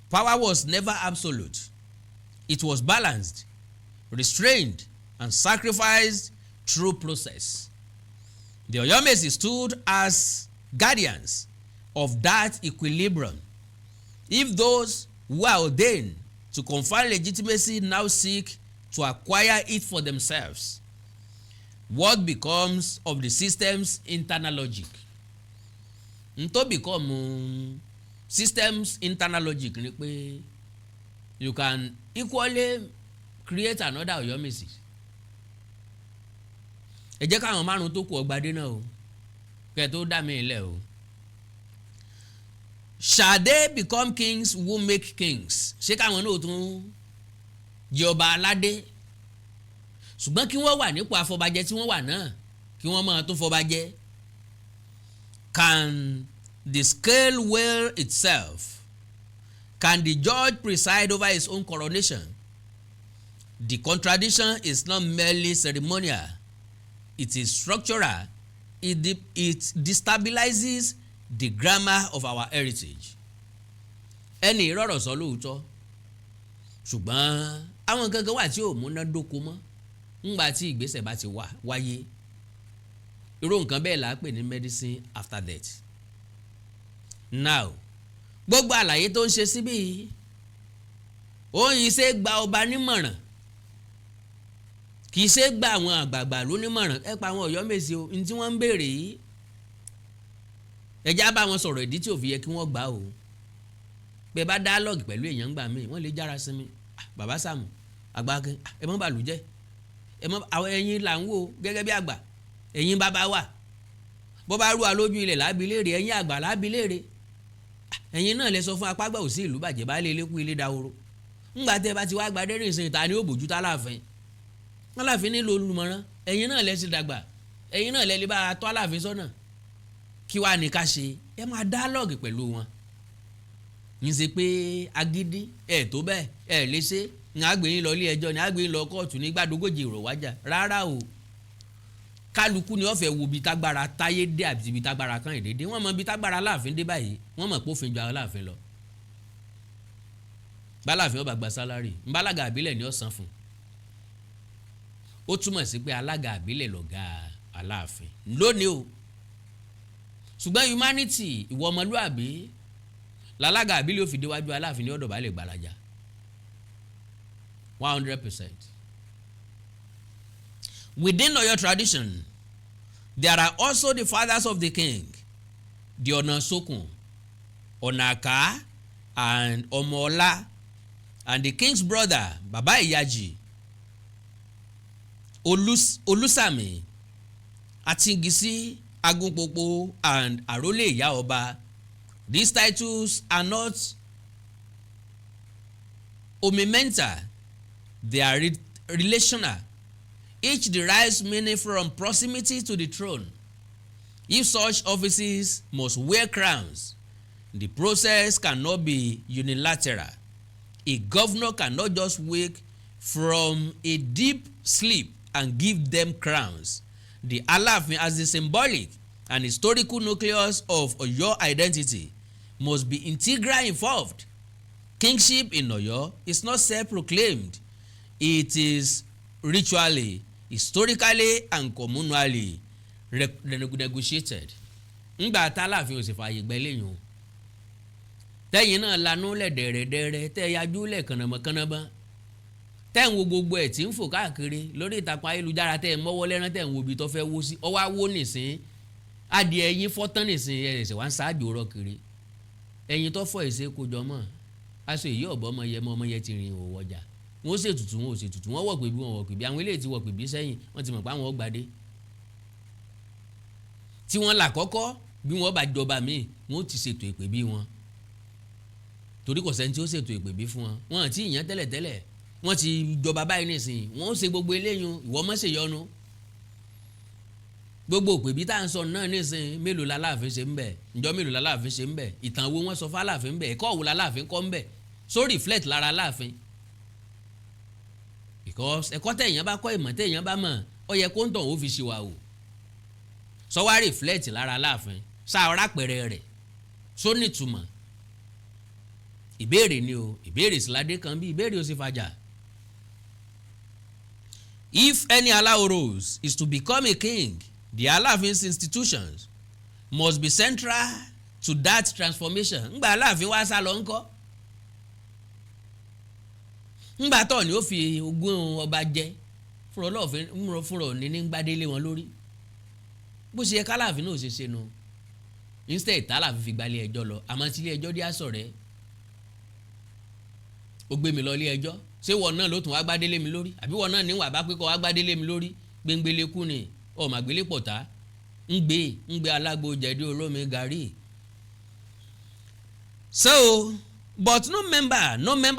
power was never absolute. It was balanced, restrained, and sacrificed through process. The Oyomesi stood as guardians of that equilibrium. If those who are ordained to confer legitimacy now seek to acquire it for themselves, what becomes of the system's internal logic? Nto become system's internal logic ni pé you can equally create another Oyomesi. Ẹ jẹ́ káwọn márùn tó kù ọgbàdé náà o. kẹ́ tó dá mi lẹ̀ o. Shall they become kings who make kings? Ṣé káwọn náà tún jẹ ọba aládé? Ṣùgbọ́n kí wọ́n wà nípò afọbajẹ tí wọ́n wà náà kí wọ́n máa tún fọbajẹ. Can the scale weigh itself? Can the judge preside over his own coronation? The contradiction is not merely ceremonial. It is structural. It destabilizes the grammar of our heritage. Ẹni ìrọ̀rọ̀ sọ lóòótọ́ ṣùgbọ́n àwọn gangan wà tí ò múnádóko mọ́ ńgbà tí ìgbésẹ̀ bá ti wáyé. Irú nǹkan bẹ́ẹ̀ là á pè ní medicine after death. Now gbogbo àlàyé tó ń ṣe síbí òun ṣe gba ọba nímọ̀ràn kì í ṣe gba àwọn àgbààgbà lónímọ̀ràn. Ẹ pa àwọn Ọ̀yọ́ Mèsì o ní tí wọ́n ń béèrè yìí ẹjá bá wọn sọ̀rọ̀ ìdí tí ò fi yẹ kí wọ́n gbà o. Bẹ́ẹ̀ bá dialogue pẹ̀lú èèyàn gbà mí wọ́n lè jára sí mi. Bàbá Sàámù Àgbàkin ẹ mọ́ bàlú jẹ́ àwọn ẹ̀yin là ń wò gẹ́gẹ́ bí àgbà ẹ̀yin bàbá wà bó bá rú wa lójú ilẹ̀ lábí léèrè ẹ̀yin àgbà lábí léèrè ẹ̀yin náà lẹ sọ fún apágbà òsì ìlú bàjẹ́ bá lé eléku ilé dahoro. Ńgbà tẹ́ bá ti wá gbadé rìn sìn ta ni ó bójú tá Aláàfin. Aláàfin nílò olùmọ̀ràn ẹ̀yin náà lẹ sì dàgbà ẹ̀yin náà lẹ lè bá tọ́ Aláàfin sọ́nà. Kí wàá ní ká ṣe ẹ máa dialogue pẹ̀lú wọn. Ń ṣe pé agídí ẹ̀ tó bẹ́ẹ̀ ẹ̀ lè ṣe ní àgbẹ̀yìn lọ ilé ẹjọ́ ní àgbẹ̀yìn lọ kóòtù ní gbàdógójì ìrọ̀ wájà rárá o. Kálukú ni wọ́n fẹ́ wo ibi tágbára táyé dé àbí ibi tágbára kan ìdédé wọ́n mọ ibi tágbára Aláàfin dé báyìí wọ́n mọ̀ pófin ju Aláàfin lọ. Báláàfin ó bá gba sálárì ńbálága àbílẹ̀ ni ó san fún. Ó túmọ̀ sí pé alága àbílẹ̀ lọ̀gá Aláàfin lónìí o. Ṣùgbọ́n humanity ìwọ ọmọlúàbí lálága àbílẹ̀ ó fi déwájú Aláàfin ní ọ̀dọ̀ bá lè gbalaja 100%. Within your tradition, there are also the fathers of the king, the Ọ̀nàsókùn, Ọ̀nàká, and Ọmọọlá, and the king's brother, Baba Ìyájì, Olúsàmì, Àtìngísí, Agúnpòpò, and Àrólé Ìyá Ọba. These titles are not omental, they are relational. Each derives meaning from proximity to the throne. If such offices must wear crowns, the process cannot be unilateral. A governor cannot just wake from a deep sleep and give them crowns. The Aláàfin, as the symbolic and historical nucleus of Ọ̀yọ́ identity, must be integrally involved. Kingship in Ọ̀yọ́ is not self-proclaimed. It is ritually, historically, and communally negotiated. Ńgbà tá Aláàfin ò sì fààyè gbà eléyìí o. Tẹ́yìn náà lanú lẹ̀ dẹ̀rẹ̀dẹ̀rẹ̀ tẹ́ yajú lẹ̀ kànnàmọ́kànnàmọ́. Tẹ́ ń wo gbogbo ẹ̀ tí ń fò káàkiri lórí ìtàkùn ayélujára tẹ́ ẹ̀ mọ́wọ́ lẹ́rán tẹ́ ń wo ibi tó fẹ́ wó sí. Ọwọ́ awó nìsín adìẹ ẹyin fọ́tán nìsín ẹ̀sẹ̀ wá ń ṣáájú rọ kiri. Ẹyin tó fọ́ ẹ̀sẹ̀ kó jọ mọ́. Aṣọ èyí ọ̀bọ ọmọ yẹ ti rìn òwò ọjà. Wọ́n ṣètùtù wọn ò ṣètùtù wọ́n wọ̀ pé bí wọ́n wọ̀ pé bí àwọn eléyìí ti wọ̀ pé bí sẹ́yìn wọ́n ti mọ̀ pé àwọn ọgbàdé. Tí wọ́n là kọ́kọ́ bí wọ́n bá jọba míì wọ́n ti ṣètò ìpè bí wọn. Torí kò sẹ́ni tí ó ṣètò ìpè bí fún wọn. Wọ́n àti ìyẹn tẹ́lẹ̀tẹ́lẹ̀ wọ́n ti jọba báyìí nísìnyí wọ́n ó ṣe gbogbo eléyìí ìwọ mọ́ ṣe yọnu. Gbogbo òpè bí tá à ń sọ náà nísìnyí mélòó la Aláàfin ṣe ń bẹ̀ ǹjọ́ mélòó la Aláàfin ṣe ń bẹ̀ ìtàn wo wọ́n sọ fún Aláàfin ń bẹ̀ ẹ̀kọ́ wo la Aláàfin kọ́ ń bẹ̀ so reflect lára Aláàfin. Because ẹ̀kọ́ tẹ̀yàn bá kọ́ ìmọ̀ tẹ̀yàn bá mọ̀ ó yẹ kó ń tàn ó fi ṣe wa o. Sọ wá reflect lára Aláàfin sáà rápẹ̀rẹ̀ rẹ̀ só nítumọ̀. Ìbéèrè ni o ìbéèrè síládé kan bí ìbéèrè ó sì fàjà. If any Alaoros is to become a king, the Alaafin's institutions must be central to that transformation. Ńgbà Aláàfin wá sá lọ ńkọ́. Ńgbà tó ni ó fi ogún ọba jẹ fúnra Ọlọ́ọ̀fin fúnra òní ní gbadélé wọn lórí. Bó ṣe yẹ k'Aláàfin náà ṣe ṣe nu. Instead t'Aláàfin fi gbalé ẹjọ́ lọ àmọ́ tí ilé ẹjọ́ dé àsọ̀ rẹ̀. Ó gbé mi lọ ilé ẹjọ́ ṣé wọ́n náà ló tún wá gbádélé mi lórí àbí wọ́n náà níwà bá pé kọ́ wá gbádélé mi lórí gbẹngbẹlẹ́kù ni ọmọ àgbélé pọ̀tá ń gbé alágbo jẹ̀dí olómi gàrí. So, but no member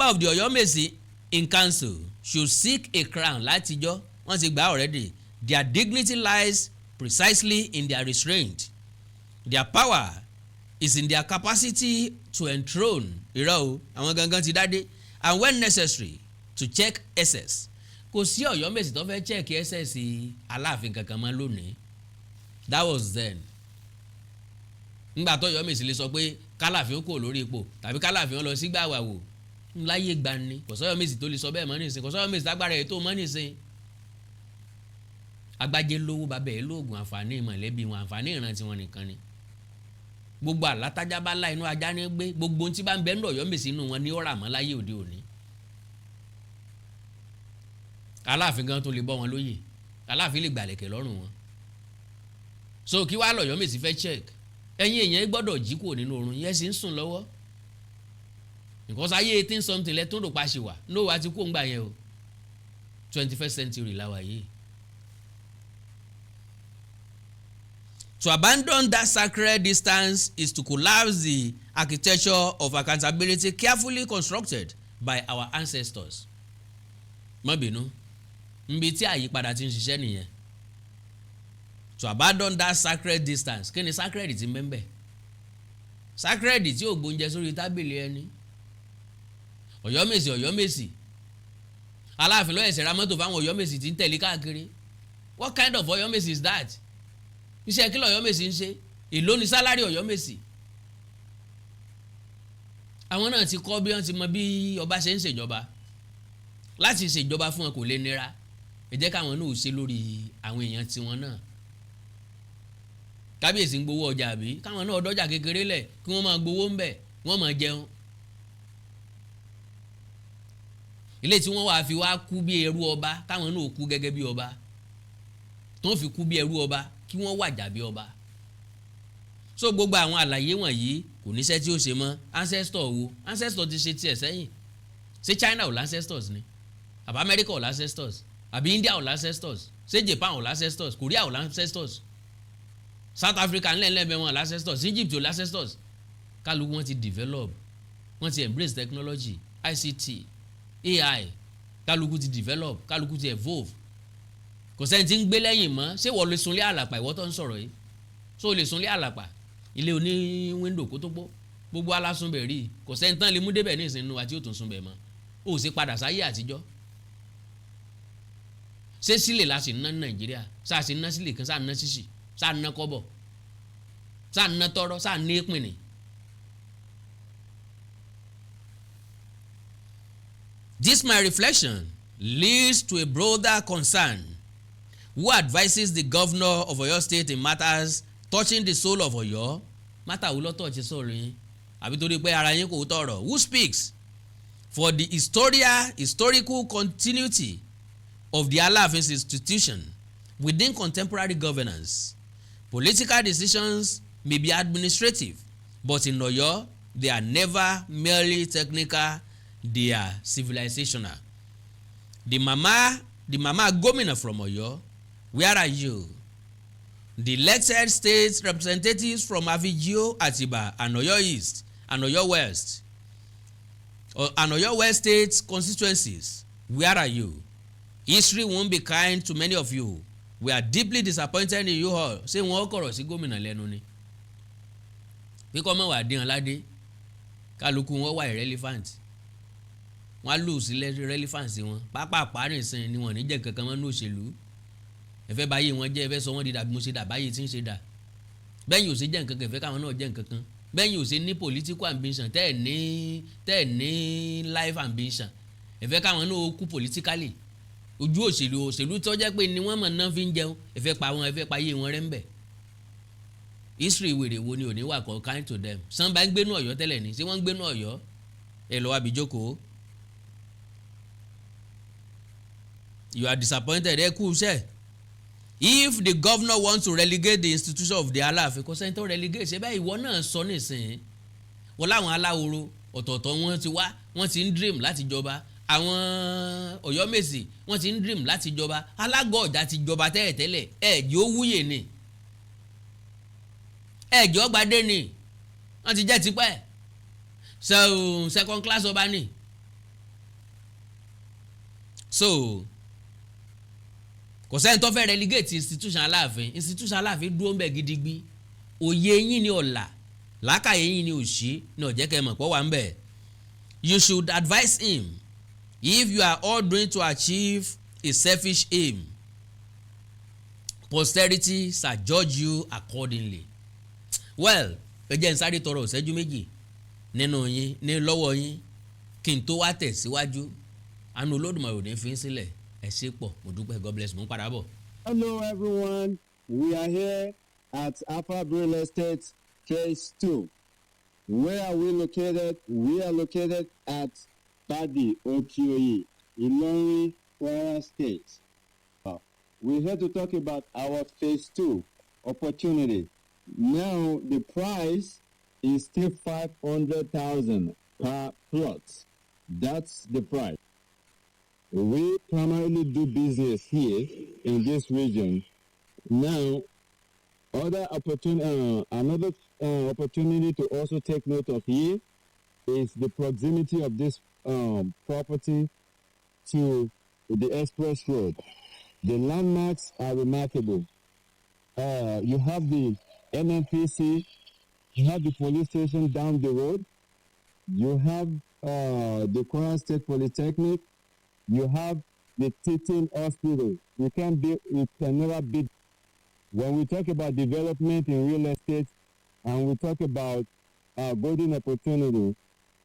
of the Ọ̀yọ́mèsì in council should seek a crown látijọ́ wọ́n ti gbà already. Their dignity lies precisely in their restraint. Their power is in their capacity to enthrone. Irọ́ o, àwọn gangan ti dádé. And when necessary to check excess. Kò sí Ọ̀yọ́mèsì tó fẹ́ check excess Aláàfin kankan mọ́ lónìí. That was then. Nígbà tó Ọ̀yọ́mèsì lè sọ pé k'Aláàfin kò lórí ipò tàbí k'Aláàfin lọ sí gbàwà wò láyé gbani. Kò sọ Ọ̀yọ́mèsì tó lè sọ bẹ́ẹ̀ mọ́ nísìn. Kò sọ Ọ̀yọ́mèsì tágbára ẹ̀ tó mọ́ nísìn. Agbájé lówó bàbá ẹ̀ lóògùn àǹfààní mọ̀lẹ́bí wọn àǹfààní ìrántí wọn nìkan ni. Gbogbo àlátájá bá lá inú ajá ní gbé gbogbo ohun tí bá ń bẹ ní Ọ̀yọ́mèsì inú wọn ní ó rà mọ́ láyé òde òní. Aláàfin gan tó lè bọ́ wọn lóyè Aláàfin lè gbàlẹ̀kẹ̀ lọ́rùn wọn. So kí wàá l'Ọ̀yọ́mèsì fẹ́ check ẹ̀yin èèyàn gbọ́dọ̀ jí kúrò nínú oorun yẹn sì ń sùn lọ́wọ́ because ayé 18 something lẹ́tún rò pa ṣe wà no wa ti kó ń gbà yẹn o 21st century làwà yìí. To abandon that sacred distance is to collapse the architecture of accountability carefully constructed by our ancestors. Má bínú nbi tí àyípadà ti ń ṣiṣẹ́ nìyẹn. To abandon that sacred distance kí ni sacred ti mẹ́mbẹ̀? Sacred tí ò gbóúnjẹ sórí tábìlì ẹni. Ọ̀yọ́mèsì Aláàfin ló ẹ̀sẹ̀ ra mọ́tò fáwọn Ọ̀yọ́mèsì tí ń tẹ̀lé káàkiri. What kind of Ọ̀yọ́mèsì is that? Iṣẹ́ kí l'Ọ̀yọ́mèsì ń ṣe? Èló ni sálárì Ọ̀yọ́mèsì? Àwọn náà ti kọ́ bí wọ́n ti mọ bí ọba ṣe ń ṣèjọba. Láti ṣèjọba fún wọn kò lè nira. Ẹ jẹ́ káwọn náà ṣe lórí àwọn èèyàn tiwọn náà. Kábíyèsí ń gbowó ọjà àbí káwọn náà dọ́jà kékeré lẹ̀ kí wọ́n máa gbowó ńbẹ̀ wọ́n máa jẹun. Ilé tí wọ́n wá fi wá kú bí ẹrú ọba káwọn náà kú gẹ́gẹ́ bí ọba. Tó fi kú bí ẹrú ọba kí wọ́n wàjà bí ọba. So gbogbo àwọn àlàyé wọ̀nyí kò níṣẹ́ tí ó ṣe mọ́. Ancestor wo? Ancestor ti ṣe tiẹ̀ sẹ́yìn. Ṣé China ò l'ancestors ni? Àbí America ò l'ancestors? Àbí India ò l'ancestors? Ṣé Japan ò l'ancestors? Korea ò l'ancestors? South Africa ńlẹ̀ńlẹ̀ wọn l'ancestors? Egypt ò l'ancestors? Kálukú wọn ti develop, wọn ti embrace technology, ICT, AI. Kálukú ti develop, kálukú ti evolve. Kò sẹ́ni tí ń gbé lẹ́yìn mọ́. Ṣé wọ́n lè sunlé àlàpà ìwọ tó ń sọ̀rọ̀ yìí? Ṣé o lè sunlé àlàpà? Ilé oní wíńdò kó tó gbó. Gbogbo alásùnbẹ̀ rí. Kò sẹ́ni tán lè mú débẹ̀ ní ìsinú àti òtún sunbẹ̀ mọ́. O ò sì padà sáyé àtijọ́. Ṣé sílè la sì ná ní Nàìjíríà? Ṣáà sì ná sílè kan, ṣáà ná sísì, ṣáà ná kọ́bọ̀, ṣáà ná tọ́rọ́, ṣáà ná èpìnì. This my reflection leads to a broader concern who advises the governor of Oyo State in matters touching the soul of Oyo. Matter wo ló touch soul yín? Àbí torí pé ara yín kò tọrọ. Who speaks for the historical continuity of the Aláàfin institution within contemporary governance? Political decisions may be administrative, but in Oyo they are never merely technical, they are civilizational. The mama gómìnà from Oyo, where are you? The elected state representatives from Avigio, Atiba, and Oyo East and Oyo West, and Oyo West state constituencies, where are you? History won't be kind to many of you. We are deeply disappointed in you all. Ṣé wọ́n kọ̀rọ̀ sí gómìnà lẹ́nu ni? Bí kò mọ̀ wá dín aládé, kálukú wọn wà irrelevant. Wọ́n á lù sí relevance wọn. Pápá àpárìnsìn ni wọ́n ní jẹ́ kankan wọn ní òṣèlú. Ẹ fẹ́ báyé wọn jẹ́, ẹ fẹ́ sọ wọ́n di dà bí mo ṣe dà báyé tí ń ṣe dà. Bẹ́yìn ò ṣe jẹ́ nǹkan kan, ẹ fẹ́ káwọn náà jẹ́ nǹkan kan. Bẹ́yìn ò ṣe ní political ambition, tẹ́ ẹ̀ ní life ambition. Ẹ fẹ́ káwọn náà kú politically. Ojú òṣèlú tó jẹ́ pé ni wọ́n mọ̀ náà fi ń jẹun. Ẹ fẹ́ pa wọn, ẹ fẹ́ pa ayé wọn rẹ́ ń bẹ̀. History wèrè wo ni ò ní wà kọ́ kind to them. Sanba ń gbénú Ọ̀yọ́ tẹ́lẹ̀ ni, ṣé wọ́n ń gbénú Ọ̀yọ́? Ẹ lọ wá bí jókòó. You are disappointed. Ẹ kú iṣẹ́. If the governor wants to relegate the institution of the Aláàfin, kò sẹ́ni tó relegate. Ṣé bẹ́ẹ̀ ìwọ náà sọ nísìnyí? Wọ́n láwọn aláwòrò ọ̀tọ̀ọ̀tọ̀ wọn ti wá, wọ́n ti ń dream láti jọba. Àwọn Ọ̀yọ́mèsì wọ́n ti ń dream láti jọba. Alágọ̀ Ọ̀jà ti jọba tẹ́lẹ̀tẹ́lẹ̀. Ẹ̀ yóò wúyè ni. ẹ̀jọ́ gbadé ni wọ́n ti jẹ́ tipẹ́ second class ọba ni. So kò sẹ́ni tó fẹ́ relegate institution Aláàfin dúró ń bẹ̀ gidigbi. Òye yín ni ọ̀la làákàyè yín ni òṣì ní ọ̀jẹ́ kẹ́ mọ̀ pọ̀ wà ń bẹ̀. You should advise him if you are all doing to achieve a selfish aim. Posterity shall judge you accordingly. Well, ẹ jẹ́ n sáré tọrọ ìṣẹ́jú méjì nínú yín ní lọ́wọ́ yín kí n tó wá tẹ̀síwájú. Àánú Olódùmarè ò ní fi sílẹ̀. Ẹ ṣé pọ̀, mo dúpẹ́, God bless, mo ń padà bọ̀. Hello everyone, we are here at Alpha Real Estate Phase 2. Where are we located? We are located at Badi Okioyi, Ilorin, Kwara State. We're here to talk about our Phase 2 opportunity. Now the price is still 500,000 per plot. That's the price. We primarily do business here in this region. Now, another opportunity to also take note of here is the proximity of this property to the express road. The landmarks are remarkable. You have the NNPC, you have the police station down the road, you have the Kwara State Polytechnic, you have the teaching hospital. You can never beat. When we talk about development in real estate and we talk about golden opportunity,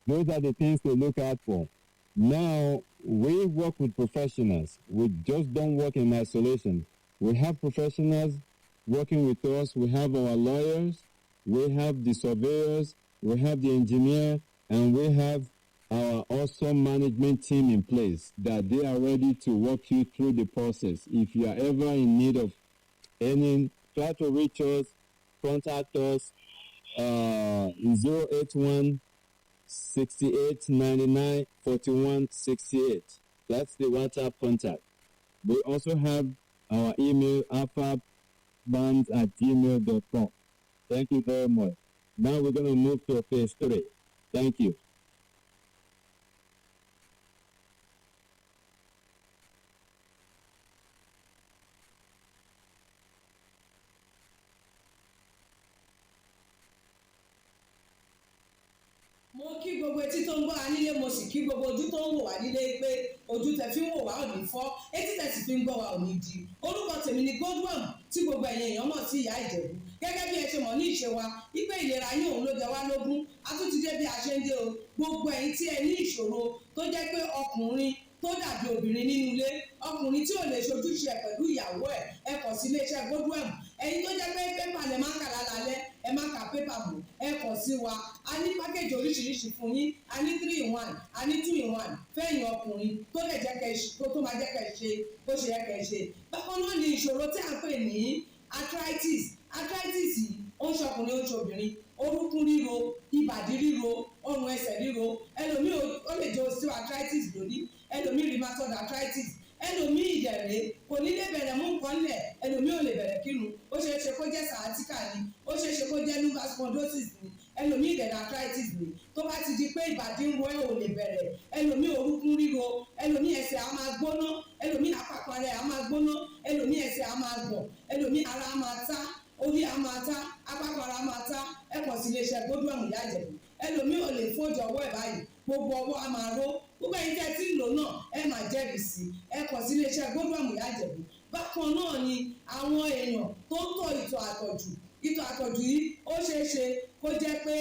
those are the things to look out for. Now, we work with professionals. We just don't work in isolation. We have professionals working with us. We have our lawyers, we have the surveyors, we have the engineer, and we have our awesome management team in place that they are ready to walk you through the process. If you are ever in need of any, try to reach us, contact us, 081 68 99 41 68. That's the WhatsApp contact. We also have our email, alphaband@gmail.com. Thank you very much. Now we're going to move to Phase 3. Thank you. Mo kí gbogbo etí tó ń gbọ́ wa nílé, mo sì kí gbogbo ojú tó ń wò wá nílé pé ojú tẹ fi ń wò wá ò ní fọ́, etí tẹ sì fi ń gbọ́ wa ò ní di. Orúkọ tèmi ni Godwin tí gbogbo ẹ̀yin èèyàn mọ̀ sí Ìyá Ìjẹ̀bú. Gẹ́gẹ́ bí ẹ ṣe mọ̀ ní ìṣe wa, wípé ìlera yín òun ló jẹ wá lógún. A tún ti dé bí a ṣe ń dé o. Gbogbo ẹ̀yin tí ẹ ní ìṣòro tó jẹ́ pé ọkùnrin tó dàbí obìnrin nínú ilé, ọkùnrin tí ò lè ṣojúṣe ẹ̀ pẹ̀lú ìyàwó ẹ̀ kàn sí iléeṣẹ́ Godwin. Ẹ̀yin tó jẹ́ pé pépà lẹ máa ń kà lálálẹ́, ẹ má ka pépà mọ́, ẹ kàn sí wa. A ní pákéjì oríṣiríṣi fún yín, a ní 3-in-1, a ní 2-in-1 fẹ́yìn ọkùnrin tó lè jẹ́ tó máa jẹ́ kẹ́ ṣe bó ṣe yẹ kẹ́ ṣe. Bákan náà ni ìṣòro tí a ń pè ní arthritis yìí ó ń ṣọkùnrin ó ń ṣobìnrin, orúnkún ríro, ìbàdí ríro, ọrùn ẹsẹ̀ ríro, ẹlòmíì ó lè jẹ́ osteoarthritis lórí, ẹlòmíì rheumatoid arthritis, ẹlòmíì ìdẹ̀rẹ̀ kò ní lè bẹ̀rẹ̀ mú nǹkan lẹ̀, ẹlòmíì ò lè bẹ̀rẹ̀ kírun, ó ṣeé ṣe kó jẹ́ sciatica ni, ó ṣeé ṣe kó jẹ́ lumbar spondylosis ni, ẹlòmíì ìdẹ̀rẹ̀ arthritis ni. Tó bá ti di pé ìbàdí ń ro ẹ̀ ò lè bẹ̀rẹ̀, ẹlòmíì orúnkún ríro, ẹlòmíì ẹsẹ̀ á máa gbóná, ẹlòmíì àpapọ̀ rẹ̀ á máa gbóná, ẹlòmíì ẹsẹ̀ á máa gbọ̀n, ẹlòmíì ara á máa tá, orí á máa tá, àpapọ̀ ara á máa tá. Ẹ kàn sí iléeṣẹ́ Godwin Ìyá Ìjẹ̀bú. Ẹlòmíì ò lè fojú ọwọ́ ẹ̀ báyìí, gbogbo ọwọ́ á máa ró. Gbogbo ẹ̀yin tẹ́ tí ń lò náà ẹ máa jẹ́rìí sí. Ẹ kàn sí iléeṣẹ́ Godwin Ìyá Ìjẹ̀bú. Bákan náà ni àwọn èèyàn tó ń tọ̀ ìtọ̀ àtọ̀jù yìí ó ṣeé ṣe kó jẹ́ pé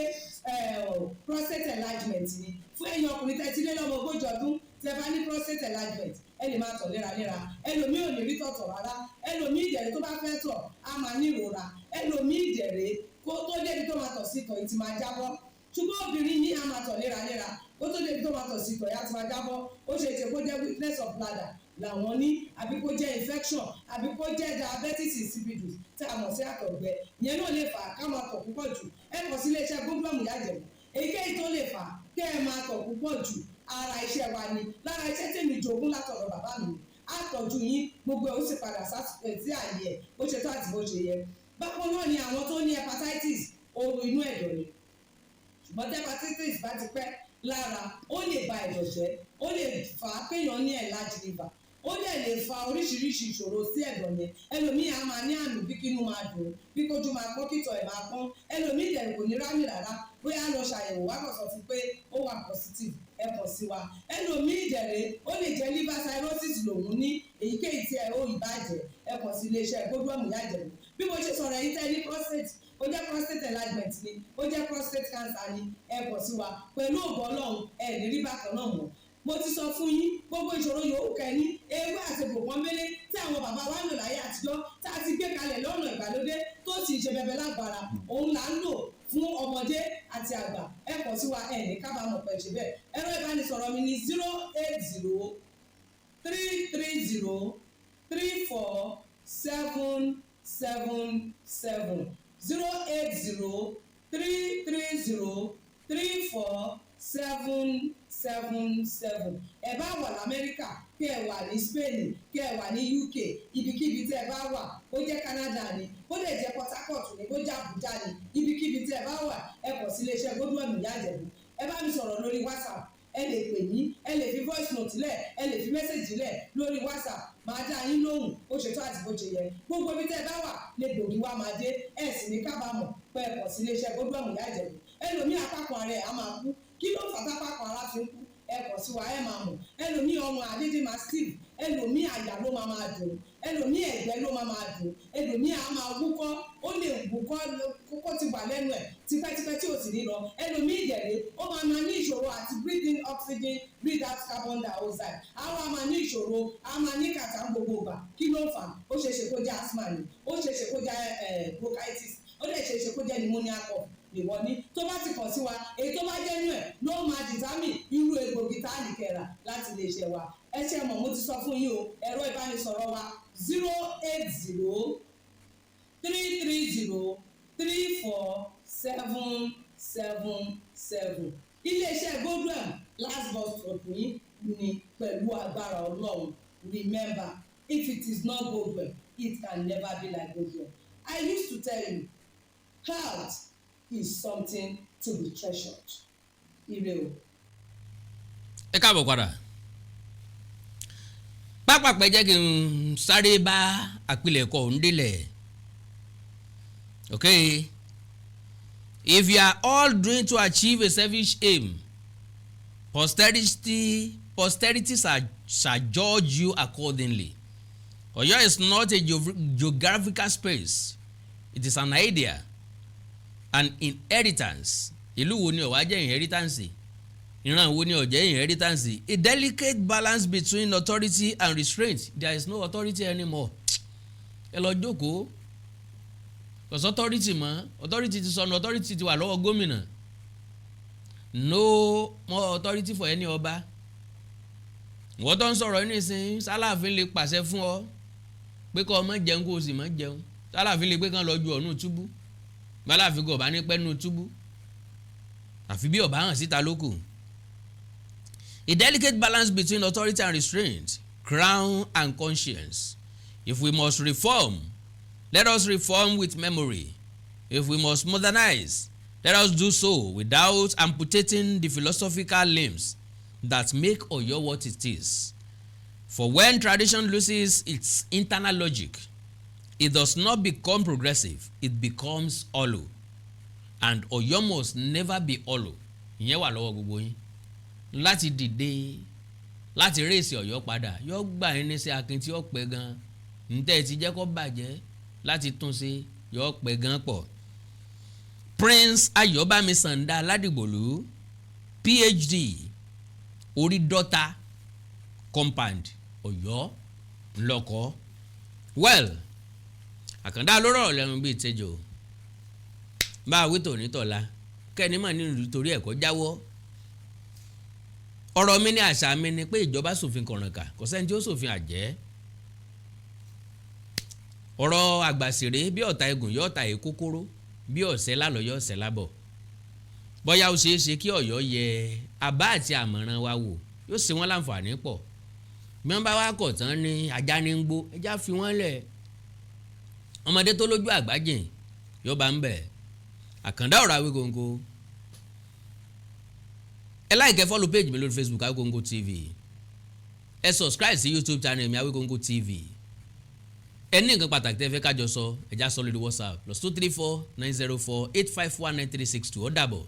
prostate enlargement ni. Fún ẹ̀yin ọkùnrin tẹ́ ti lé lọ́mọ 40 ọdún tẹ́ bá ní prostate enlargement, ẹ lè máa tọ̀ léraléra. Ẹlòmíì ò ní rí tọ̀tọ̀ rárá, ẹlòmíì ìdẹ̀rẹ̀ tó bá fẹ́ tọ̀ á máa ní ìrora, ẹlòmíì ìdẹ̀rẹ̀ kó tó débi tó máa tọ̀ sí ìtọ̀ ìtì máa jábọ́. Ṣùgbọ́n obìnrin ní á máa tọ̀ léraléra, kó tó débi tó máa tọ̀ sí ìtọ̀ ìyá ti máa jábọ́. Ó ṣeé ṣe kó jẹ́ weakness of bladder làwọn ní, àbí kó jẹ́ infection, àbí kó jẹ́ diabetes insipidus tí a mọ̀ sí àtọ̀gbẹ. Ìyẹn náà lè fà á ká máa tọ̀ púpọ̀ jù. Ẹ kàn sí iléeṣẹ́ Godwin Ìyá Ìjẹ̀bú. Èyíkéyìí tó lè fà á kẹ́ ẹ máa tọ̀ púpọ̀ jù, ara iṣẹ́ wa ni. Lára iṣẹ́ tèmi jogún látọ̀dọ̀ bàbá mi, àtọ̀jú yín gbogbo ẹ̀ ó sì padà sí àyè ẹ̀ bó ṣe tó àti bó ṣe yẹ. Bákan náà ni àwọn tó ní hepatitis ooru inú ẹ̀dọ̀ ni ṣùgbọ́n tí hepatitis bá ti pẹ́ lára ó lè ba ẹ̀dọ̀ jẹ́ ó lè fà á kéèyàn ní enlarged liver ó dẹ̀ lè fa oríṣiríṣi ìṣòro sí ẹ̀dọ̀ yẹn ẹlòmíì á máa ní àmì bí kínú máa dùn bí kójú máa pọ́n kítọ̀ ẹ̀ máa pọ́n ẹlòmíì dẹ̀ kò ní rámì rárá bóyá lọ ṣàyẹ̀wò wá kàn sọ fún pé ó wà positive ẹ kàn sí wa ẹlòmíì dẹ̀rẹ̀ ó lè jẹ́ liver cirrhosis lòun ní èyíkéyìí tí ẹ ó ìbàjẹ́ ẹ kàn sí iléeṣẹ́ gbódúọ̀mù yájẹ̀wò bí mo ṣe sọ̀rọ̀ yìí tẹ́ ní prostate ó jẹ́ prostate enlargement ni ó jẹ́ prostate cancer ni ẹ kàn sí wa pẹ̀lú ògbọ́ ọlọ́run ẹ lè rí bákan náà mọ́ mo ti sọ fún yín gbogbo ìṣòro yòówù kẹ́ni ewé àti gbòǹkan mélé tí àwọn bàbá wa ń lò láyé àtijọ́ tá a ti gbé kalẹ̀ lọ́nà ìgbàlódé tó sì ṣe bẹbẹ lágbára òun là ń lò fún ọmọdé àti àgbà ẹ kàn sí wa ẹ ní kábàámọ̀ pẹ̀ ṣe bẹ́ẹ̀ ẹ̀rọ ìbánisọ̀rọ̀ mi ní 08033034777 08033034777 ẹ bá wà lamẹ́ríkà kí ẹ wà ní Spain kí ẹ wà ní UK ibikíbi tí ẹ bá wà ó jẹ́ Canada ni ó lè jẹ́ Port Harcourt ni ó jẹ́ Abuja ni ibikíbi tí ẹ bá wà ẹ kàn sí iléeṣẹ́ gbódúọ̀mù yájẹ̀bù ẹ bá mi sọ̀rọ̀ lórí WhatsApp ẹ lè pè mí ẹ lè fi voice note lẹ̀ ẹ lè fi message lẹ̀ lórí WhatsApp máa dá yín lóhùn ó ṣe tó àti bó ṣe yẹ gbogbo ibi tẹ́ ẹ bá wà lè gbòógì wá máa dé ẹ sì ní kábàámọ̀ pé ẹ kàn sí iléeṣẹ́ gbódúọ̀mù yájẹ̀bù ẹlòmíì apákan ara ẹ̀ á máa kú kí ló fà tápákan ara fi ń kú ẹ kàn sí wa ẹ máa mọ̀ ẹlòmíì ọrùn àdídì máa steve ẹlòmíì àyà ló máa dùn ẹlòmíì ẹ̀gbẹ́ ló máa dùn ẹlòmíì á máa wúkọ́ ó lè wúkọ́ kókó ti wà lẹ́nu ẹ̀ tipẹ́tipẹ́ tí ò sì ní lọ ẹlòmíì ìdẹ̀rẹ̀ ó máa ní ìṣòro àti breathe in oxygen breathe out carbon dioxide àwọn máa ní ìṣòro á máa ní kàtà gbogbo ìgbà kí ló fà ó ṣeéṣe kó jẹ́ asthma ni ó ṣeéṣe kó jẹ́ bronchitis ó lè ṣeéṣe kó jẹ́ pneumonia cough ìwọ ní tó bá ti kàn sí wa èyí tó bá jẹ́ nú ẹ̀ ló máa determine irú egbògi tá a lè kẹ́ra láti lè ṣe wa ẹ ṣe mọ̀ mo ti sọ fún yín o ẹ̀rọ ìbánisọ̀rọ̀ wa 08033034777 iléeṣẹ́ gbódúọ̀mù last bus stop yín ni pẹ̀lú agbára ọlọ́run remember if it is not Godwell it can never be like Godwell I used to tell you health is something to be treasured. Ire o. Ẹ káàbọ̀ padà. Pápápẹ́ jẹ́ kí n sáré bá àpilẹ̀kọ òǹdílẹ̀. Okay. If you are all doing to achieve a selfish aim, posterity shall judge you accordingly. Oyo is not a geographical space. It is an idea. An inheritance. Ìlú wo ni ó wá jẹ́ inheritance? Ìran wo ni ó jẹ́ inheritance? A delicate balance between authority and restraint. There is no authority anymore. Ẹ lọ jókòó. Kò sí authority mọ́. Authority ti sọnù. Authority ti wà lọ́wọ́ gómìnà. No more authority for any ọba. Wọ́n tó ń sọ̀rọ̀ nísìnyí Aláàfin lè pàṣẹ fún ọ pé kó má jẹun kó o sì má jẹun. Aláàfin lè pé kán lọ ju ọ̀nù túbú. Aláàfin kò bá ní pẹ́ nínú túbú àfi bí ọba hàn síta lókù. A delicate balance between authority and restraint, crown and conscience. If we must reform, let us reform with memory. If we must modernize, let us do so without amputating the philosophical limbs that make Oyo what it is. For when tradition loses its internal logic, it does not become progressive, it becomes hollow. And Oyo must never be hollow. Ìyẹn wà lọ́wọ́ gbogbo yín. Láti dìde, láti rèsì Ọ̀yọ́ padà, yóò gbà yín níṣẹ́ akin tí ó pẹ́ gan. Ǹtẹ́ ti jẹ́ kó bàjẹ́ láti tún ṣe yóò pẹ́ gan pọ̀. Prince Ayọ̀bámi Sàǹdà Ládìgbòlú, PhD, Orídọ́ta Compound, Ọ̀yọ́ ńlọkọ́. Well, àkàndá ló rọ̀ lẹ́nu bíi ìtẹ́jọ́ bá a wí tòní tọ̀la kẹ́ni mà nínú torí ẹ̀kọ́ jáwọ́. Ọ̀rọ̀ mi ní àṣà mi ni pé ìjọba ṣòfin kọ̀rànkà kò sẹ́ni tí ó ṣòfin àjẹ́. Ọ̀rọ̀ àgbàsèré bí ọ̀tá egun yóò ta èkókóró bí ọ̀sẹ̀ lálọ́ yóò ṣẹ̀ lábọ̀. Bóyá ó ṣeé ṣe kí Ọ̀yọ́ yẹ àbá àti àmọ̀ràn wa wò yóò ṣe wọ́n láǹfààní pọ̀. Bí wọ́n bá wá kọ̀ tán ní ajá ní ń gbó ẹjá fi wọ́n lẹ̀. Ọmọdé tó lójú àgbájìn yóò bá ń bẹ̀. Àkàndá ọ̀rọ̀ Awíkonko. Ẹ like ẹ follow page mi lórí Facebook Awíkonko TV. Ẹ subscribe sí YouTube channel mi Awíkonko TV. Ẹ ní nǹkan pàtàkì tẹ́ fẹ́ kájọ sọ ẹ já sọ lórí WhatsApp +234 904 851 9362 ó dàbọ̀.